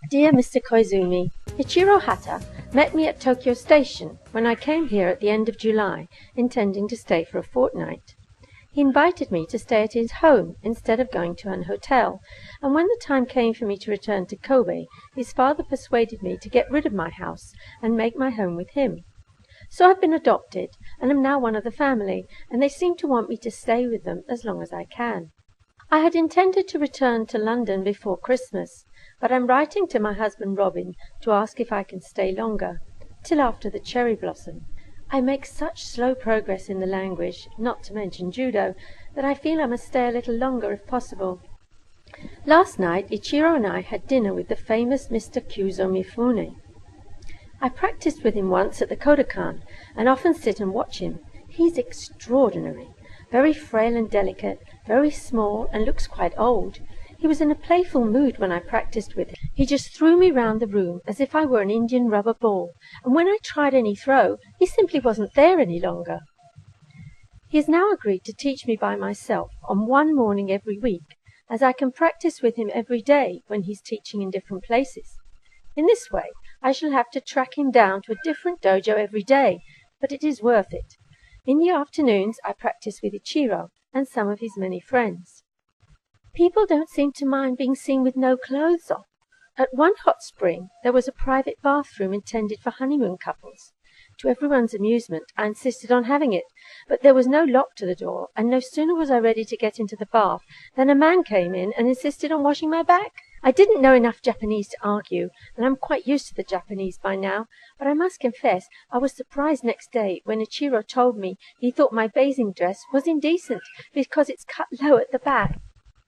Dear Mr. Koizumi, Ichiro Hata met me at Tokyo Station when I came here at the end of July, intending to stay for a fortnight. He invited me to stay at his home instead of going to an hotel, and when the time came for me to return to Kobe, his father persuaded me to get rid of my house and make my home with him. So I've been adopted and am now one of the family, and they seem to want me to stay with them as long as I can. I had intended to return to London before Christmas, but I'm writing to my husband Robin to ask if I can stay longer, till after the cherry blossom. I make such slow progress in the language, not to mention Judo, that I feel I must stay a little longer if possible. Last night Ichiro and I had dinner with the famous Mr. Koizumi. I practiced with him once at the Kodokan, and often sit and watch him. He's extraordinary, very frail and delicate, very small, and looks quite old. He was in a playful mood when I practiced with him. He just threw me round the room as if I were an Indian rubber ball, and when I tried any throw, he simply wasn't there any longer. He has now agreed to teach me by myself on one morning every week, as I can practice with him every day when he's teaching in different places. In this way, I shall have to track him down to a different dojo every day, but it is worth it. In the afternoons, I practice with Ichiro and some of his many friends. People don't seem to mind being seen with no clothes on. At one hot spring, there was a private bathroom intended for honeymoon couples. To everyone's amusement, I insisted on having it, but there was no lock to the door, and no sooner was I ready to get into the bath than a man came in and insisted on washing my back. I didn't know enough Japanese to argue, and I'm quite used to the Japanese by now, but I must confess I was surprised next day when Ichiro told me he thought my bathing dress was indecent because it's cut low at the back.